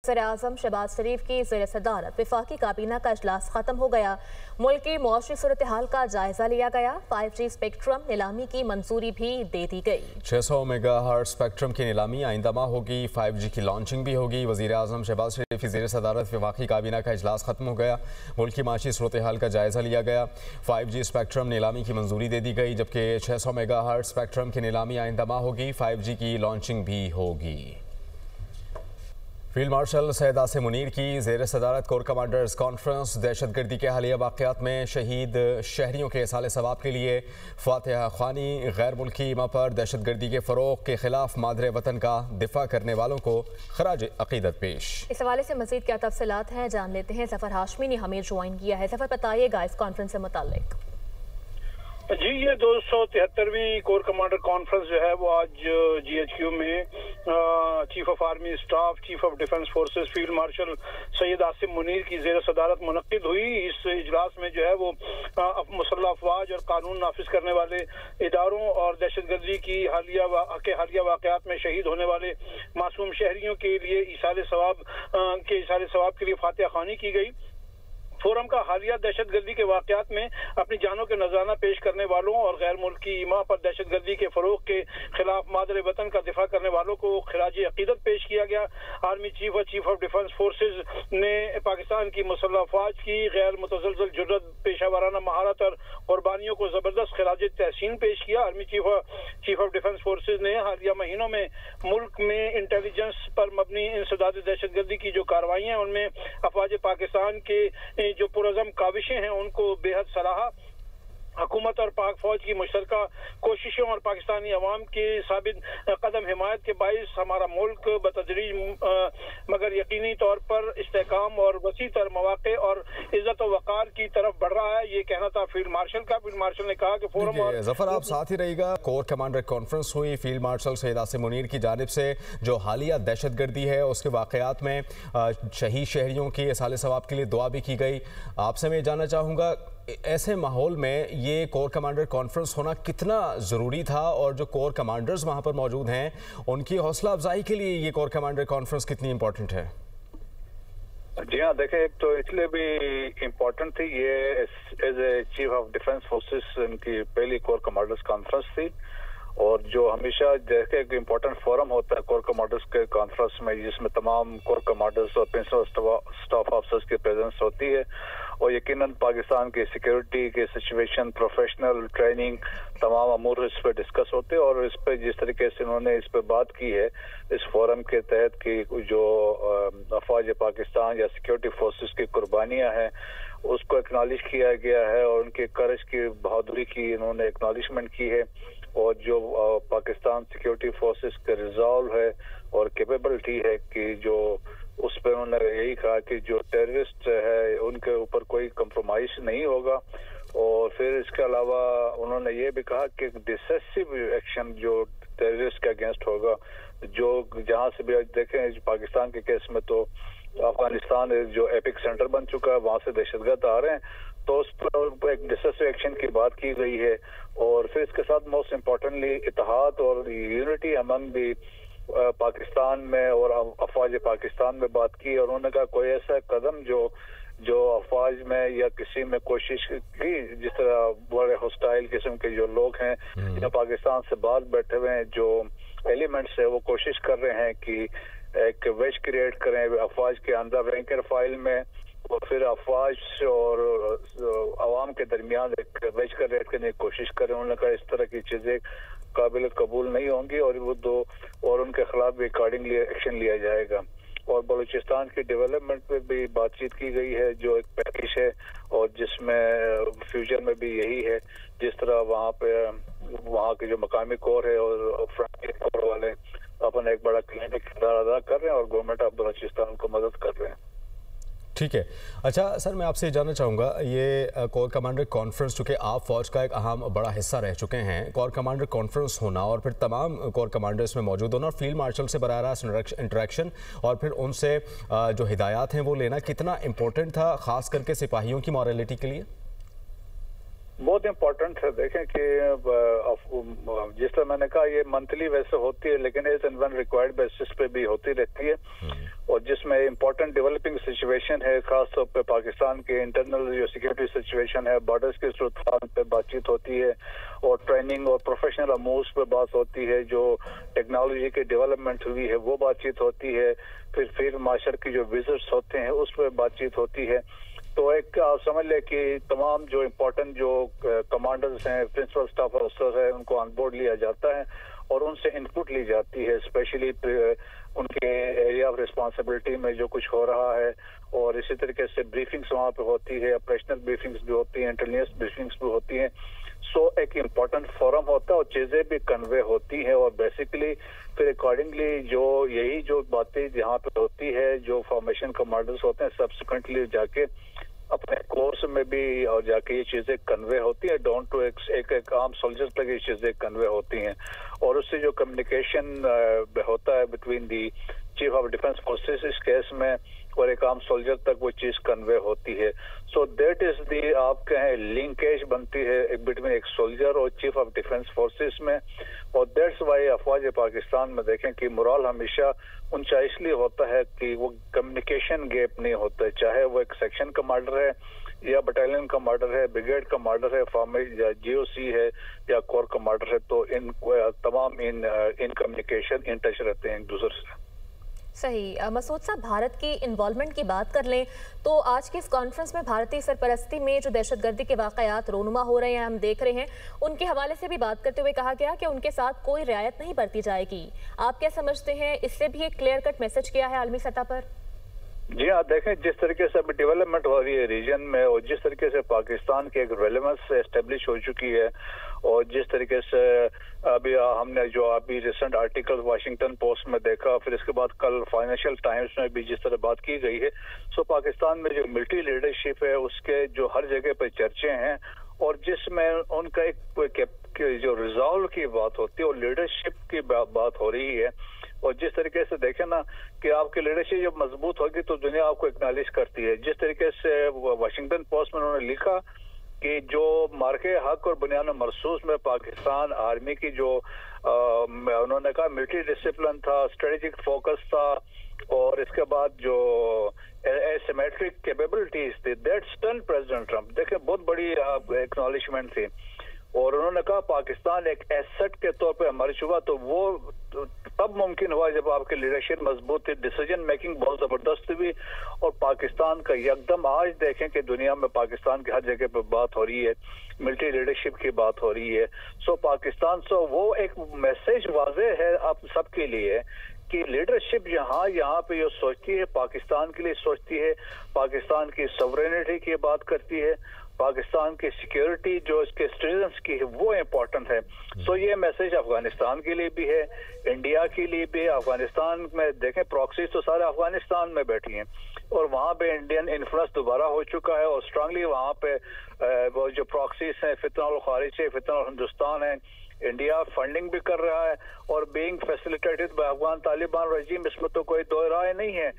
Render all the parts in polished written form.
वज़ीर-ए-आज़म शहबाज शरीफ की ज़ेर सदारत वफाकी काबीना का इजलास खत्म हो गया। मुल्क की मुआशी सूरत हाल का जायजा लिया गया। 5G स्पेक्ट्रम नीलामी की मंजूरी भी दे दी गई। 600 मेगाहर्ट्ज़ स्पेक्ट्रम की नीलामी आइंदा माह होगी। 5G की लॉन्चिंग भी होगी। वज़ीर-ए-आज़म शहबाज शरीफ की ज़ेर सदारत वफाकी काबीना का इजलास खत्म हो गया। मुल्क की मुआशी सूरत हाल का जायजा लिया गया। 5G स्पेक्ट्रम नीलामी की मंजूरी दे दी गई, जबकि 600 मेगाहर्ट्ज़ स्पेक्ट्रम की नीलामी आइंदा माह होगी। 5G की लॉन्चिंग भी होगी। फील्ड मार्शल सैयद आसिम मुनीर की ज़ेर सदारत कोर कमांडर्स कॉन्फ्रेंस दहशतगर्दी के हालिया वाक़यात में शहीद शहरियों के इसाले सवाब के लिए फातिहा ख्वानी गैर मुल्की इमा पर दहशतगर्दी के फ़रोग़ के खिलाफ मादरे वतन का दिफा करने वालों को खराज अक़ीदत पेश। इस हवाले से मज़ीद क्या तफसीलात हैं जान लेते हैं। ज़फ़र हाशमी ने हमें ज्वाइन किया है। ज़फ़र बताइएगा इस कॉन्फ्रेंस से मुताल्लिक। जी, ये 273वीं कोर कमांडर कॉन्फ्रेंस जो है वो आज GHQ में chief of army staff, chief of defence forces field marshal Syed Asim Munir की ज़ेर सदारत मुनक्किद हुई। इस इजलास में जो है वो मुसल्लह अफवाज और कानून नाफिज करने वाले इदारों और दहशतगर्दी की हालिया वाक़यात में शहीद होने वाले मासूम शहरियों के लिए इसाले सवाब के लिए फातिहा ख्वानी की गई। फोरम का हालिया दहशतगर्दी के वाक़यात में अपनी जानों के नजराना पेश करने वालों और गैर मुल्की इमा पर दहशतगर्दी के फरोग के खिलाफ मादरे वतन का दिफा करने वालों को खराज अक़ीदत पेश किया गया। आर्मी चीफ और चीफ ऑफ डिफेंस फोर्सेज ने पाकिस्तान की मुसल्लह अफवाज की गैर मुतज़लज़ल जुर्रत, पेशा वाराना महारत और कुर्बानियों को जबरदस्त खराज तहसीन पेश किया। Army chief of defence forces ने हालिया महीनों में मुल्क में इंटेलिजेंस पर मबनी इंसदाद दहशतगर्दी की जो कार्रवाइयाँ हैं उनमें अफवाज पाकिस्तान के जो पुरज़म काविशें हैं उनको बेहद सराहा। हुकूमत और पाक फौज की मुश्तरका कोशिशों और पाकिस्तानी अवाम की साबित कदम हिमायत के बाइस हमारा मुल्क बतदरीज मगर यकीनी तौर पर इस्तेहकाम और वसी तर मौक़े और इज्जत व वक़ार की तरफ बढ़ रहा है। ये कहना था फील्ड मार्शल का। फील्ड मार्शल ने कहा कि फोरम और ज़फ़र आप साथ ही रहिएगा। कोर कमांडर कॉन्फ्रेंस हुई। फील्ड मार्शल सैयद आसिम मुनीर की जानिब से जो हालिया दहशतगर्दी है उसके वाक़यात में शहीद शहरियों की इसाले सवाब के लिए दुआ भी की गई। आपसे मैं जानना चाहूँगा, ऐसे माहौल में ये कोर कमांडर कॉन्फ्रेंस होना कितना ज़रूरी था और जो कोर कमांडर्स वहाँ पर मौजूद हैं उनकी हौसला अफजाई के लिए ये कोर कमांडर कॉन्फ्रेंस कितनी इम्पोर्टेंट है? जी हाँ, देखें, एक तो इसलिए भी इम्पोर्टेंट थी, ये as a chief of defence forces उनकी पहली कोर कमांडर्स कॉन्फ्रेंस थी। और जो हमेशा देखे एक इम्पोर्टेंट फोरम होता है कोर कमांडर्स के कॉन्फ्रेंस में, जिसमें तमाम कोर कमांडर्स और प्रिंसिपल स्टाफ ऑफिसर्स की प्रेजेंस होती है और यकीनन पाकिस्तान की सिक्योरिटी के सिचुएशन, प्रोफेशनल ट्रेनिंग, तमाम अमूर इस पर डिस्कस होते हैं। और इस पर जिस तरीके से उन्होंने इस पर बात की है इस फोरम के तहत कि जो अफवाज पाकिस्तान या सिक्योरिटी फोर्सेस की कुर्बानियाँ हैं उसको एक्नॉलेज किया गया है और उनके करज की, बहादुरी की इन्होंने एक्नॉलेजमेंट की है। और जो पाकिस्तान सिक्योरिटी फोर्सेस का रिजॉल्व है और कैपेबिलिटी है कि जो उस पर उन्होंने यही कहा कि जो टेररिस्ट है उनके ऊपर कोई कंप्रोमाइज नहीं होगा। और फिर इसके अलावा उन्होंने ये भी कहा कि डिसेसिव एक्शन जो टेररिस्ट के अगेंस्ट होगा, जो जहाँ से भी देखें पाकिस्तान के केस में तो अफगानिस्तान जो एपिक सेंटर बन चुका है, वहाँ से दहशतगर्द आ रहे हैं, तो उस पर एक डिसेसिव एक्शन की बात की गई है। और फिर इसके साथ मोस्ट इम्पोर्टेंटली इत्तेहाद और यूनिटी अमंग भी पाकिस्तान में और अफवाज पाकिस्तान में बात की। और उन्होंने कहा कोई ऐसा कदम जो अफवाज में या किसी में कोशिश की, जिस तरह बड़े हॉस्टाइल किस्म के जो लोग हैं या पाकिस्तान से बाहर बैठे हुए हैं जो एलिमेंट्स है, वो कोशिश कर रहे हैं कि एक वेज क्रिएट करें अफवाज के अंदर रैंक एंड फाइल में, और फिर अफवाज और अवाम के दरमियान एक वेज क्रिएट करने की कोशिश करें। उन्होंने कहा इस तरह की चीजें काबिल कबूल नहीं होंगी और वो और उनके खिलाफ भी अकॉर्डिंगली एक्शन लिया जाएगा। और बलूचिस्तान की डेवलपमेंट पे भी बातचीत की गई है, जो एक पैकेज है और जिसमें फ्यूचर में भी यही है, जिस तरह वहाँ के जो मकामी कोर है और फ्रंटियर कोर वाले अपन एक बड़ा किरदार अदा कर रहे हैं और गवर्नमेंट ऑफ बलूचिस्तान को मदद कर रहे हैं। ठीक है। अच्छा सर, मैं आपसे जानना चाहूँगा, ये कोर कमांडर कॉन्फ्रेंस, चूँकि आप फ़ौज का एक अहम बड़ा हिस्सा रह चुके हैं, कोर कमांडर कॉन्फ्रेंस होना और फिर तमाम कोर कमांडर्स में मौजूद होना और फील्ड मार्शल से बराह रास्त इंटरेक्शन और फिर उनसे जो हिदायत हैं वो लेना कितना इम्पोर्टेंट था, ख़ास करके सिपाहियों की मॉरलिटी के लिए? बहुत इम्पोर्टेंट है। देखें कि जिस तरह मैंने कहा ये मंथली वैसे होती है, लेकिन as and when required basis पे भी होती रहती है, और जिसमें इम्पोर्टेंट डेवलपिंग सिचुएशन है, खास तौर पे पाकिस्तान के इंटरनल जो सिक्योरिटी सिचुएशन है, बॉर्डर्स की सूरत पे बातचीत होती है, और ट्रेनिंग और प्रोफेशनल अमूर्स पे बात होती है, जो टेक्नोलॉजी की डेवलपमेंट हुई है वो बातचीत होती है, फिर फील्ड मार्शल की जो विजिट्स होते हैं उस पर बातचीत होती है। तो एक समझ ले कि तमाम जो इम्पोर्टेंट जो कमांडर्स हैं, प्रिंसिपल स्टाफ ऑफिसर है, उनको ऑन बोर्ड लिया जाता है और उनसे इनपुट ली जाती है, स्पेशली उनके एरिया ऑफ रिस्पांसिबिलिटी में जो कुछ हो रहा है, और इसी तरीके से ब्रीफिंग्स वहाँ पे होती है, ऑपरेशनल ब्रीफिंग्स भी होती हैं, इंटेलिजेंस ब्रीफिंग्स भी होती हैं। सो एक इम्पोर्टेंट फोरम होता है और चीजें भी कन्वे होती हैं, और बेसिकली फिर अकॉर्डिंगली जो यही जो बातें जहाँ पे होती है, जो फॉर्मेशन कमांडर्स होते हैं सब्सिक्वेंटली जाके अपने कोर्स में भी और जाके ये चीजें कन्वे होती है, डाउन टू एक आम सोल्जर्स तक ये चीजें कन्वे होती हैं, और उससे जो कम्युनिकेशन होता है between the chief of defence forces इस केस में और एक आम सोल्जर तक वो चीज कन्वे होती है। सो दैट इज दी आप कहें लिंकेज बनती है बिटवीन एक सोल्जर और चीफ ऑफ डिफेंस फोर्सेस में, और दैट्स वाई अफवाज पाकिस्तान में देखें कि मोरल हमेशा ऊंचा इसलिए होता है कि वो कम्युनिकेशन गैप नहीं होता है, चाहे वो एक सेक्शन कमांडर है या बटालियन कमांडर है, ब्रिगेड कमांडर है, या जीओसी है या कोर कमांडर है, तो इन तमाम इन कम्युनिकेशन इन टच रहते हैं एक दूसरे से। सही। मसूद साहब, भारत की इन्वॉल्वमेंट की बात कर लें तो आज की इस कॉन्फ्रेंस में भारतीय सरपरस्ती में जो दहशतगर्दी के वाकयात रोनुमा हो रहे हैं, हम देख रहे हैं, उनके हवाले से भी बात करते हुए कहा गया कि उनके साथ कोई रियायत नहीं बरती जाएगी। आप क्या समझते हैं, इससे भी एक क्लियर कट मैसेज किया है आलमी सतह पर? जी हाँ, देखें जिस तरीके से अभी डेवलपमेंट हो रही है रीजन में, और जिस तरीके से पाकिस्तान की एक रेलेवेंस एस्टेब्लिश हो चुकी है, और जिस तरीके से अभी हमने जो अभी रिसेंट आर्टिकल वाशिंगटन पोस्ट में देखा, फिर इसके बाद कल फाइनेंशियल टाइम्स में भी जिस तरह बात की गई है, सो पाकिस्तान में जो मिलिट्री लीडरशिप है उसके जो हर जगह पे चर्चे हैं, और जिसमें उनका एक जो रिजॉल्व की बात होती है और लीडरशिप की बात हो रही है, और जिस तरीके से देखें ना कि आपकी लीडरशिप जब मजबूत होगी तो दुनिया आपको एक्नॉलेज करती है। जिस तरीके से वाशिंगटन पोस्ट में उन्होंने लिखा कि जो मार्के हक और बुनियाद मरसूस में पाकिस्तान आर्मी की जो उन्होंने कहा मिलिट्री डिसिप्लिन था, स्ट्रेटेजिक फोकस था, और इसके बाद जो एसिमेट्रिक कैपेबिलिटीज थी, दैट स्टन प्रेसिडेंट ट्रंप। देखें बहुत बड़ी एक्नॉलेजमेंट थी, और उन्होंने कहा पाकिस्तान एक एसेट के तौर पे मर चुका, तो वो तब मुमकिन हुआ जब आपकी लीडरशिप मजबूत थी, डिसीजन मेकिंग बहुत जबरदस्त हुई, और पाकिस्तान का यकदम आज देखें कि दुनिया में पाकिस्तान की हर जगह पे बात हो रही है, मिलिट्री लीडरशिप की बात हो रही है। सो पाकिस्तान वो एक मैसेज वाज़ेह है आप सबके लिए कि लीडरशिप यहाँ पे जो सोचती है पाकिस्तान के लिए सोचती है, पाकिस्तान की सॉवरेनिटी की बात करती है, पाकिस्तान की सिक्योरिटी जो इसके सिटीजन्स की है वो इम्पोर्टेंट है। सो ये मैसेज अफगानिस्तान के लिए भी है, इंडिया के लिए भी है। अफगानिस्तान में देखें प्रॉक्सीज तो सारे अफगानिस्तान में बैठी हैं, और वहाँ पे इंडियन इन्फ्लुएंस दोबारा हो चुका है, और स्ट्रांगली वहाँ पे वो जो प्रॉक्सीज हैं, फितनल खारिज है, फितनल हिंदुस्तान है, इंडिया फंडिंग भी कर रहा है और being facilitated by Afghan Taliban regime, इसमें तो कोई दो राय नहीं है।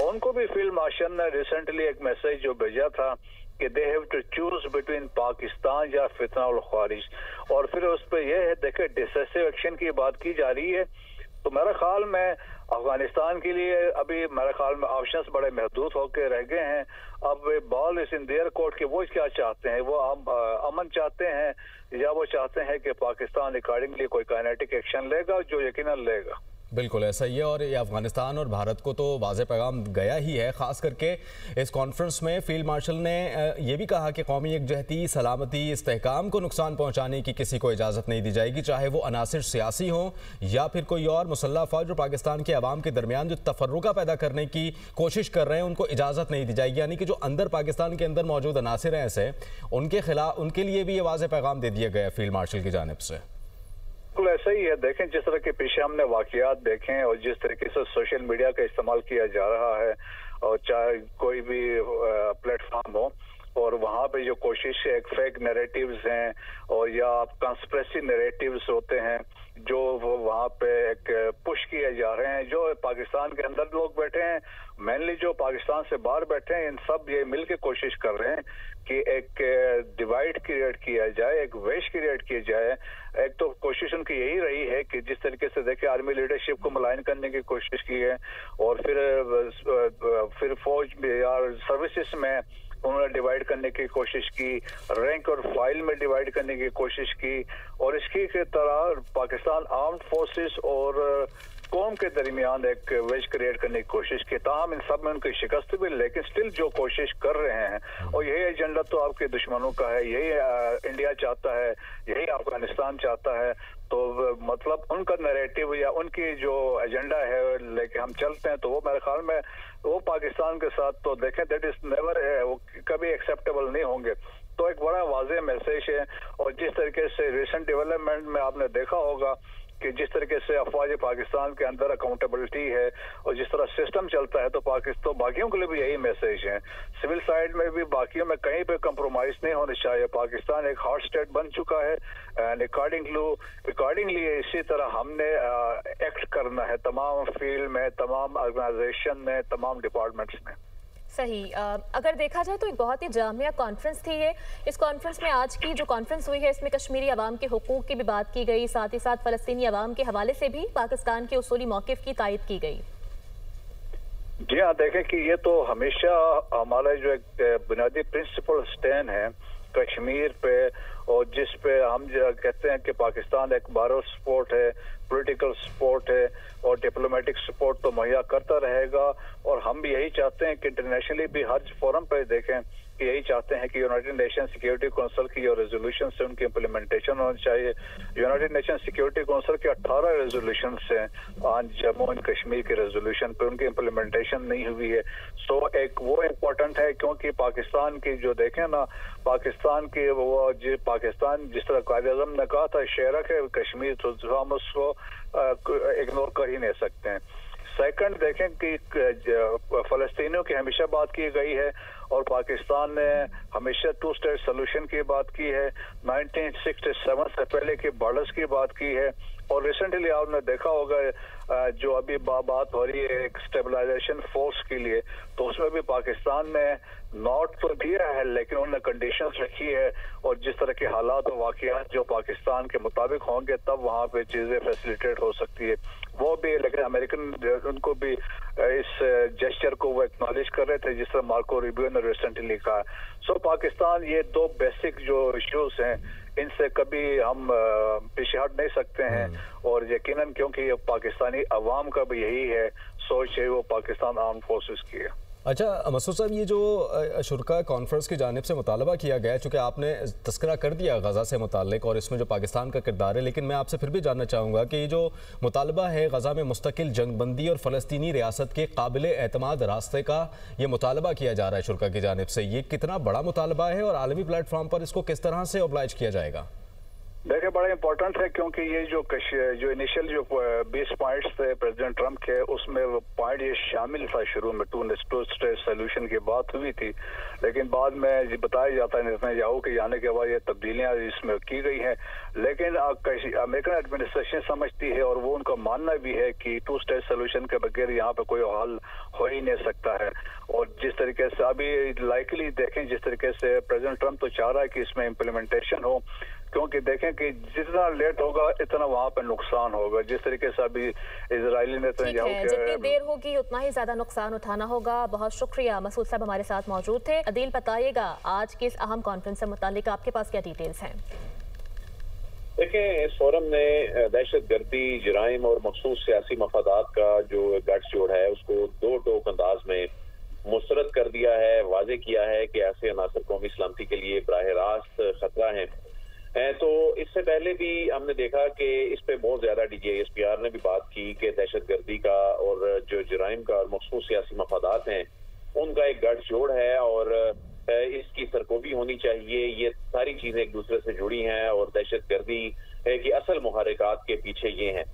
उनको भी फील्ड मार्शल ने रिसेंटली एक मैसेज जो भेजा था कि they have to choose between Pakistan या फितना और खारिज, और फिर उस पर यह है देखे डिसेसिव एक्शन की बात की जा रही है। तो मेरे ख्याल में अफगानिस्तान के लिए अभी मेरे ख्याल में ऑप्शंस बड़े महदूद होकर रह गए हैं। अब ball is in their court के वो क्या चाहते हैं, वो अमन चाहते हैं या वो चाहते हैं कि पाकिस्तान अकॉर्डिंगली कोई काइनेटिक एक्शन लेगा, जो यकीनन लेगा। बिल्कुल ऐसा ही है, और ये अफगानिस्तान और भारत को तो वाज़ेह पैगाम गया ही है। ख़ास करके इस कॉन्फ्रेंस में फील्ड मार्शल ने ये भी कहा कि कौमी यकजहती, सलामती, इस्तेहकाम को नुकसान पहुँचाने की किसी को इजाज़त नहीं दी जाएगी, चाहे वो अनासिर सियासी हों या फिर कोई और मुसल्लह फ़ौज जो पाकिस्तान के अवाम के दरमियान जो तफर्रुका पैदा करने की कोशिश कर रहे हैं उनको इजाज़त नहीं दी जाएगी। यानी कि जो अंदर पाकिस्तान के अंदर मौजूद अनासिर हैं ऐसे, उनके खिलाफ उनके लिए भी ये वाज़ेह पैगाम दे दिया गया फील्ड मार्शल की जानिब से। बिल्कुल ऐसा ही है। देखें जिस तरह के पीछे हमने वाकयात देखें और जिस तरीके से सोशल मीडिया का इस्तेमाल किया जा रहा है, और चाहे कोई भी प्लेटफॉर्म हो, और वहाँ पे जो कोशिश है एक फेक नैरेटिव्स हैं और या कंस्पिरेसी नैरेटिव्स होते हैं, जो वहाँ पे एक पुश किए जा रहे हैं, जो पाकिस्तान के अंदर लोग बैठे हैं, मेनली जो पाकिस्तान से बाहर बैठे हैं, इन सब ये मिलके कोशिश कर रहे हैं कि एक डिवाइड क्रिएट किया जाए, एक वेश क्रिएट किया जाए। एक तो कोशिश उनकी यही रही है कि जिस तरीके से देखिए आर्मी लीडरशिप को मलाइन करने की कोशिश की है, और फिर फौज में या सर्विसेज में उन्होंने डिवाइड करने की कोशिश की, रैंक और फाइल में डिवाइड करने की कोशिश की, और इसकी तरह पाकिस्तान आर्म्ड फोर्सेस और कौम के दरमियान एक वेज क्रिएट करने की कोशिश की। ताहम इन सब में उनकी शिकस्त भी, लेकिन स्टिल जो कोशिश कर रहे हैं, और यही एजेंडा तो आपके दुश्मनों का है, यही इंडिया चाहता है, यही अफगानिस्तान चाहता है। तो मतलब उनका नैरेटिव या उनकी जो एजेंडा है लेके हम चलते हैं, तो वो मेरे ख्याल में वो पाकिस्तान के साथ तो देखें दैट इज नेवर, वो कभी एक्सेप्टेबल नहीं होंगे। तो एक बड़ा वाज़ेह मैसेज है। और जिस तरीके से रिसेंट डेवलपमेंट में आपने देखा होगा कि जिस तरीके से अफवाज पाकिस्तान के अंदर अकाउंटेबिलिटी है और जिस तरह सिस्टम चलता है, तो पाकिस्तान बाकियों के लिए भी यही मैसेज है। सिविल साइड में भी बाकियों में कहीं पे कंप्रोमाइज नहीं होनी चाहिए। पाकिस्तान एक हॉट स्टेट बन चुका है एंड अकॉर्डिंगली इसी तरह हमने एक्ट करना है तमाम फील्ड में, तमाम ऑर्गेनाइजेशन में, तमाम डिपार्टमेंट्स में। सही। अगर देखा जाए तो एक बहुत ही जामिया कॉन्फ्रेंस थी ये। इस कॉन्फ्रेंस में आज की जो कॉन्फ्रेंस हुई है, इसमें कश्मीरी अवाम के हुकूक की भी बात की गई, साथ ही साथ फ़लस्तीनी अवाम के हवाले से भी पाकिस्तान के उसूली मौक़िफ़ की तायद की गई। जी हाँ, देखें कि ये तो हमेशा हमारा जो एक बुनियादी प्रिंसिपल स्टैंड है कश्मीर पे, और जिस पे हम जो कहते हैं कि पाकिस्तान एक मॉरल सपोर्ट है, पॉलिटिकल सपोर्ट है और डिप्लोमेटिक सपोर्ट तो मुहैया करता रहेगा। और हम भी यही चाहते हैं कि इंटरनेशनली भी हर फोरम पर देखें कि यही चाहते हैं कि यूनाइटेड नेशन सिक्योरिटी काउंसिल की जो रेजोल्यूशन है उनकी इम्प्लीमेंटेशन होनी चाहिए। यूनाइटेड नेशन सिक्योरिटी काउंसिल के 18 रेजोल्यूशन हैं आज जम्मू एंड कश्मीर के रेजोल्यूशन पे, उनकी इम्प्लीमेंटेशन नहीं हुई है। सो एक वो इम्पोर्टेंट है, क्योंकि पाकिस्तान की जो देखें ना, पाकिस्तान की वो पाकिस्तान जिस तरह कायद-ए-आज़म ने कहा था शेरक है कश्मीर, तो हम उसको इग्नोर कर ही नहीं सकते हैं। सेकंड देखें कि फ़लस्तीनियों की हमेशा बात की गई है और पाकिस्तान ने हमेशा 2 स्टेट सोल्यूशन की बात की है, 1967 से पहले की बॉर्डर्स की बात की है। और रिसेंटली आपने देखा होगा जो अभी बात हो रही है एक स्टेबलाइजेशन फोर्स के लिए, तो उसमें भी पाकिस्तान ने नॉट तो दिया है लेकिन उन्होंने कंडीशंस रखी है, और जिस तरह के हालात और वाक़यात जो पाकिस्तान के मुताबिक होंगे तब वहाँ पे चीज़ें फैसिलिटेट हो सकती है वो भी। लेकिन अमेरिकन उनको भी इस जेस्चर को वो एक्नॉलेज कर रहे थे, जिस तरह मार्को रूबियो ने रिसेंटली कहा। सो पाकिस्तान ये 2 बेसिक जो इश्यूज हैं इनसे कभी हम पीछे हट नहीं सकते हैं, और यकीनन क्योंकि ये पाकिस्तानी अवाम का भी यही है सोच है, वो पाकिस्तान आर्म फोर्सेस की है। अच्छा मसूद साहब, ये जो शुरा कॉन्फ्रेंस की जानिब से मुतालबा किया गया है, चूँकि आपने तस्करा कर दिया गज़ा से मुताल्लिक और इसमें जो पाकिस्तान का किरदार है, लेकिन मैं आपसे फिर भी जानना चाहूँगा कि ये जो मुतालबा है गज़ा में मुस्तकिल जंगबंदी और फ़लस्तीनी रियासत के काबिल एतमाद रास्ते का, ये मुतालबा किया जा रहा है शुरा की जानिब से, ये कितना बड़ा मुतालबा है और आलमी प्लेटफॉर्म पर इसको किस तरह से ऑब्लाइज किया जाएगा? देखिए बड़ा इंपॉर्टेंट है, क्योंकि ये जो इनिशियल जो 20 पॉइंट्स थे प्रेसिडेंट ट्रंप के, उसमें वो पॉइंट ये शामिल था शुरू में 2 स्टेट सोल्यूशन की बात हुई थी, लेकिन बाद में बताया जाता है नेतन्याहू के आने के बाद ये तब्दीलियां इसमें की गई हैं। लेकिन अमेरिकन एडमिनिस्ट्रेशन समझती है और वो उनका मानना भी है कि 2 स्टेट सोल्यूशन के बगैर यहाँ पे कोई हल हो ही नहीं सकता है। और जिस तरीके से अभी लाइकली देखें, जिस तरीके से प्रेसिडेंट ट्रंप तो चाह रहा है कि इसमें इम्प्लीमेंटेशन हो, क्योंकि देखें कि जितना लेट होगा इतना वहाँ पे नुकसान होगा। जिस तरीके से अभी इजरायली नेतन्याहू के जितनी देर होगी उतना ही ज्यादा नुकसान उठाना होगा। बहुत शुक्रिया मसूद साहब हमारे साथ मौजूद थे। अदील बताइएगा आज की इस अहम कॉन्फ्रेंस से मुतालिक आपके पास क्या डिटेल्स हैं? देखें, इस फोरम ने दहशतगर्दी, जराइम और मखसूस सियासी मफादात का जो गठजोड़ है उसको 2 टोक अंदाज में मुस्तरद कर दिया है, वाजे किया है कि ऐसे अनासर कौमी सलामती के लिए बराह रास्त खतरा है। तो इससे पहले भी हमने देखा कि इस पे बहुत ज्यादा DGISPR ने भी बात की कि दहशतगर्दी का और जो जराइम का और मखसूस सियासी मफादात हैं उनका एक गठजोड़ है और इसकी सरकोबी होनी चाहिए। ये सारी चीजें एक दूसरे से जुड़ी हैं और दहशतगर्दी की असल मुहर्रिकात के पीछे ये हैं।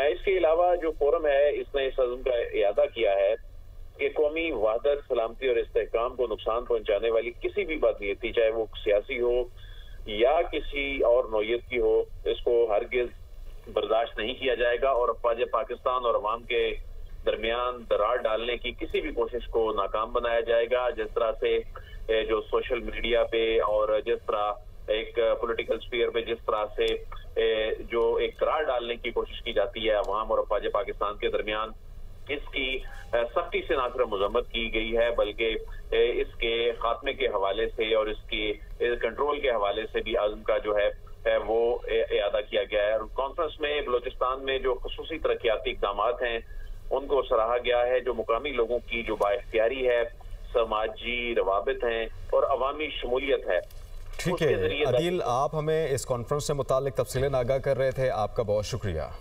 इसके अलावा जो फोरम है इसने इस अज़्म का इयादा किया है कि कौमी वहदत, सलामती और इस्तेहकाम को नुकसान पहुंचाने वाली किसी भी बदनीयती, चाहे वो सियासी हो या किसी और नौयत की हो, इसको हरगिज बर्दाश्त नहीं किया जाएगा और अफवाज पाकिस्तान और अवाम के दरमियान दरार डालने की किसी भी कोशिश को नाकाम बनाया जाएगा। जिस तरह से जो सोशल मीडिया पे और जिस तरह एक पॉलिटिकल स्फीयर पे जिस तरह से जो एक दरार डालने की कोशिश की जाती है अवाम और अफवाज पाकिस्तान के दरमियान, इसकी सख्ती से ना सिर्फ मजम्मत की गई है बल्कि इसके खात्मे के हवाले से और इसकी कंट्रोल के हवाले से भी आज़म का जो है वो इयादा किया गया है। कॉन्फ्रेंस में बलूचिस्तान में जो खुसूसी तरक्याती इक़दाम हैं उनको सराहा गया है। जो मुकामी लोगों की जो बाइख्तियारी है, समाजी रवाबित हैं और अवामी शमूलियत है। ठीक है अदील, आप हमें इस कॉन्फ्रेंस से मुतालिक तफसीलें आगाह कर रहे थे, आपका बहुत शुक्रिया।